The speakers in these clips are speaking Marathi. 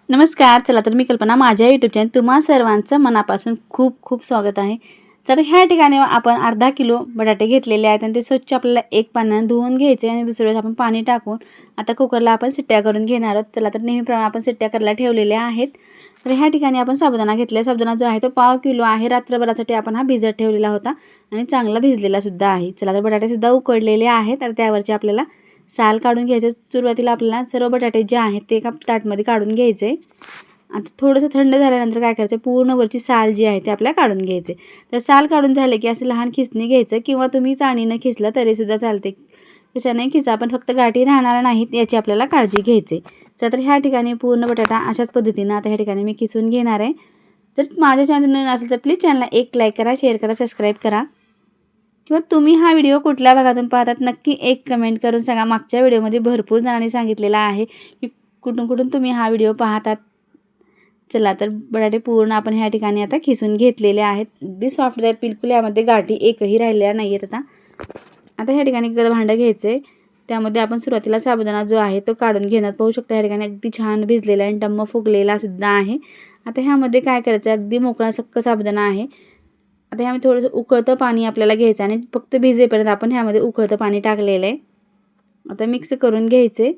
नमस्कार. चला तर मी कल्पना माझ्या यूट्यूब चॅनल तुम्हा सर्वांचं मनापासून खूप खूप स्वागत आहे. तर ह्या ठिकाणी आपण अर्धा किलो बटाटे घेतलेले आहेत आणि ते स्वच्छ आपल्याला एक पाण्याने धुवून घ्यायचे आणि दुसऱ्या वेळेस आपण पाणी टाकून आता कुकरला आपण शिट्ट्या करून घेणार आहोत. चला तर नेहमीप्रमाणे आपण शिट्ट्या करायला ठेवलेल्या आहेत. तर ह्या ठिकाणी आपण साबुदाणा घेतला. साबुदाणा जो आहे तो पाव किलो आहे. रात्रभरासाठी आपण हा भिजत ठेवलेला होता आणि चांगला भिजलेला सुद्धा आहे. चला तर बटाटे सुद्धा उकडलेले आहेत. तर त्यावरचे आपल्याला साल काढून घ्यायचे. सुरुवातीला आपल्याला सर्व बटाटे जे आहेत ते एका ताटमध्ये काढून घ्यायचे. आता थोडंसं थंड झाल्यानंतर काय करायचं, पूर्ण वरची साल जी आहे ते आपल्याला काढून घ्यायचे. तर साल काढून झाले की असं लहान खिसणी घ्यायचं किंवा तुम्ही चाळणीनं खिसलं तरीसुद्धा चालते. कशाने खिसा, पण फक्त गाठी राहणार नाहीत याची आपल्याला काळजी घ्यायची. तर ह्या ठिकाणी पूर्ण बटाटा अशाच पद्धतीनं आता ह्या ठिकाणी मी किसून घेणार आहे. जर माझ्या चॅनल नवीन असेल तर प्लीज चॅनलला एक लाईक करा, शेअर करा, सबस्क्राईब करा. किंवा तुम्ही हा व्हिडिओ कुठल्या भागातून पाहतात नक्की एक कमेंट करून सांगा. मागच्या व्हिडिओमध्ये भरपूर जणांनी सांगितलेलं आहे की कुठून कुठून तुम्ही हा व्हिडिओ पाहतात. चला तर बटाटे पूर्ण आपण ह्या ठिकाणी आता खिसून घेतलेले आहेत. अगदी सॉफ्ट आहेत बिलकुल, यामध्ये गाठी एकही राहिलेल्या नाही आहेत. आता ह्या ठिकाणी भांडं घ्यायचं आहे. त्यामध्ये आपण सुरुवातीला साबुदाणा जो आहे तो काढून घेणार. पाहू शकता ह्या ठिकाणी अगदी छान भिजलेला आणि टम्म फुगलेला सुद्धा आहे. आता ह्यामध्ये काय करायचं, अगदी मोकळा सक्क साबुदाणा आहे. आता ह्यामध्ये थोडंसं उकळतं पाणी आपल्याला घ्यायचं आणि फक्त भिजेपर्यंत आपण ह्यामध्ये उकळतं पाणी टाकलेलं आहे. आता मिक्स करून घ्यायचे.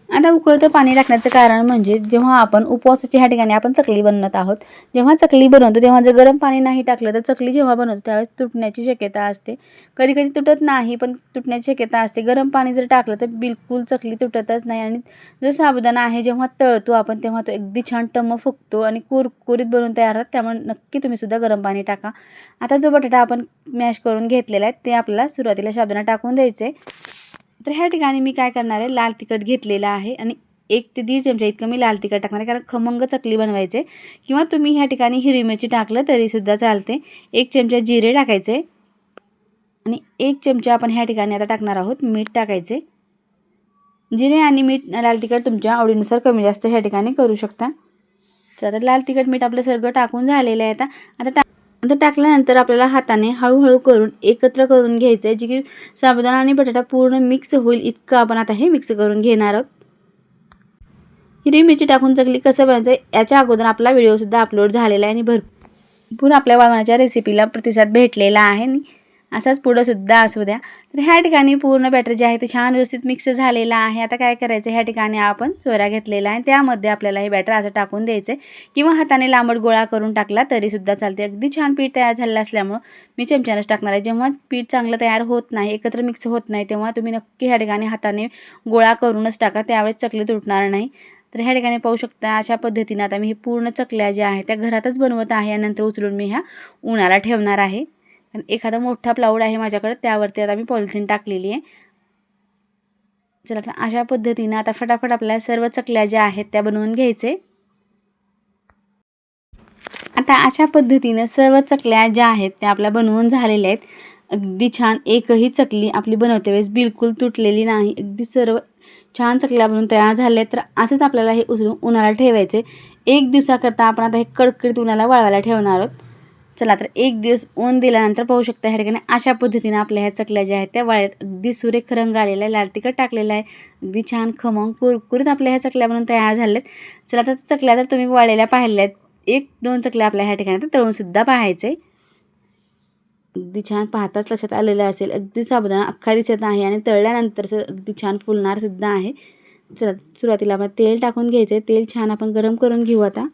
आता उकळतं पाणी टाकण्याचं कारण म्हणजे जेव्हा आपण उपवासाच्या ह्या ठिकाणी आपण चकली बनवत आहोत, जेव्हा चकली बनवतो तेव्हा जर गरम पाणी नाही टाकलं तर चकली जेव्हा बनवतो त्यावेळेस तुटण्याची शक्यता असते. कधी कधी तुटत नाही, पण तुटण्याची शक्यता असते. गरम पाणी जर टाकलं तर बिलकुल चकली तुटतच नाही. आणि जो साबुदाणा आहे जेव्हा तळतो आपण तेव्हा तो अगदी छान टम्म फुगतो आणि कुरकुरीत बनून तयार होतात. त्यामुळे नक्की तुम्ही सुद्धा गरम पाणी टाका. आता जो बटाटा आपण मॅश करून घेतलेला आहे ते आपल्याला सुरुवातीला साबुदाणा टाकून द्यायचे. तर ह्या ठिकाणी मी काय करणार आहे, लाल तिखट घेतलेलं आहे आणि 1 ते 1.5 चमचा इतकं मी लाल तिखट टाकणार आहे, कारण खमंग चकली बनवायचे. किंवा तुम्ही ह्या ठिकाणी हिरवी मिरची टाकलं तरीसुद्धा चालते. 1 चमचा जिरे टाकायचे आणि 1 चमचा आपण ह्या ठिकाणी आता टाकणार आहोत मीठ टाकायचे. जिरे आणि मीठ लाल तिखट तुमच्या आवडीनुसार कमी जास्त ह्या ठिकाणी करू शकता. तर लाल तिखट मीठ आपलं सगळं टाकून झालेलं आहे. आता टाकल्यानंतर आपल्याला हाताने हळूहळू करून एकत्र करून घ्यायचं आहे, जे की साबुदाणा आणि बटाटा पूर्ण मिक्स होईल इतकं आपण आता हे मिक्स करून घेणार आहोत. हिरवी मिरची टाकून चकली कसं बनायचं याच्या अगोदर आपला व्हिडिओसुद्धा अपलोड झालेला आहे आणि भरपूर आपल्या वाळवणाच्या रेसिपीला प्रतिसाद भेटलेला आहे. असाच पुढंसुद्धा असू द्या. तर ह्या ठिकाणी पूर्ण बॅटर जे आहे ते छान व्यवस्थित मिक्स झालेलं आहे. आता काय करायचं, ह्या ठिकाणी आपण सोरा घेतलेला आहे, त्यामध्ये आपल्याला हे बॅटर असं टाकून द्यायचं आहे किंवा हाताने लांबट गोळा करून टाकला तरीसुद्धा चालते. अगदी छान पीठ तयार झालेलं असल्यामुळं मी चमच्यानंच टाकणार आहे. जेव्हा पीठ चांगलं तयार होत नाही, एकत्र मिक्स होत नाही, तेव्हा तुम्ही नक्की ह्या ठिकाणी हाताने गोळा करूनच टाका, त्यावेळेस चकली तुटणार नाही. तर ह्या ठिकाणी पाहू शकता अशा पद्धतीने आता मी हे पूर्ण चकल्या ज्या आहेत त्या घरातच बनवत आहे आणि नंतर उचलून मी ह्या उन्हाला ठेवणार आहे. एखादा मोठा प्लाऊड आहे माझ्याकडे, त्यावरती आता मी पॉलिथिन टाकलेली आहे. चला तर अशा पद्धतीनं आता फटाफट आपल्याला सर्व चकल्या ज्या आहेत त्या बनवून घ्यायचे. आता अशा पद्धतीनं सर्व चकल्या ज्या आहेत त्या आपल्या बनवून झालेल्या आहेत. अगदी छान एकही चकली आपली बनवते वेळेस बिलकुल तुटलेली नाही. अगदी सर्व छान चकल्या बनवून तयार झाल्या आहेत. तर असंच आपल्याला हे उचलून उन्हाला ठेवायचे. 1 दिवसाकरता आपण आता हे कडकडीत उन्हाला वाळवायला ठेवणार आहोत. चला तर 1 दिवस ऊन दिल्यानंतर पाहू शकता ह्या ठिकाणी अशा पद्धतीने आपल्या ह्या चकल्या ज्या आहेत त्या वाळ्यात. अगदी सुरेख रंग आलेला आहे, लाल तिखट टाकलेलं आहे, अगदी छान खमंग कुरकुरीत आपल्या ह्या चकल्या बनवून तयार झाल्या आहेत. चला तर चकल्या तर तुम्ही वाळलेल्या पाहिल्या आहेत. 1-2 चकल्या आपल्या ह्या ठिकाणी तळूनसुद्धा पाहायचे. अगदी छान पाहताच लक्षात आलेलं असेल, अगदी साबुदाणा अख्खा दिसत आहे आणि तळल्यानंतर अगदी छान फुलणारसुद्धा आहे. चला सुरुवातीला आपण तेल टाकून घ्यायचं आहे. तेल छान आपण गरम करून घेऊ. आता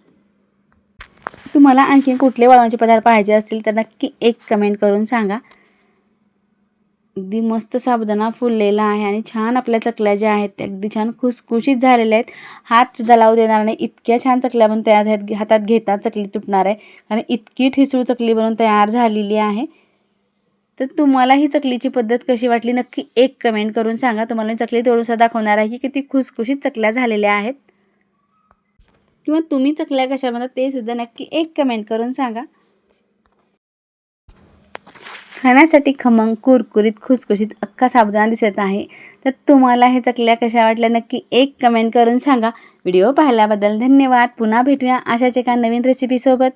तुम्हाला आणखी कुठले वाळवणाचे पदार्थ पाहिजे असतील तर नक्की एक कमेंट करून सांगा. अगदी मस्त साबुदाणा फुललेला आहे आणि छान आपल्या चकल्या ज्या आहेत त्या अगदी छान खुसखुशीत झालेल्या आहेत. हातसुद्धा लावू देणार नाही, इतक्या छान चकल्या बनून तयार आहेत. हातात घेता चकली तुटणार आहे, कारण इतकी ठिसूळ चकली बनवून तयार झालेली आहे. तर तुम्हाला ही चकलीची पद्धत कशी वाटली नक्की एक कमेंट करून सांगा. तुम्हाला मी चकली तोडूनसुद्धा दाखवणार आहे की किती खुसखुशीत चकल्या झालेल्या आहेत. किंवा तुम्ही चकल्या कशा बनवता ते सुद्धा नक्की एक कमेंट करून सांगा. खाण्यासाठी खमंग कुरकुरीत खुसखुशीत अख्खा साबुदाणा दिसत आहे. तर तुम्हाला हे चकल्या कशा वाटल्या नक्की एक कमेंट करून सांगा. व्हिडिओ पाहिल्याबद्दल धन्यवाद. पुन्हा भेटूया अशाच एका नवीन रेसिपीसोबत.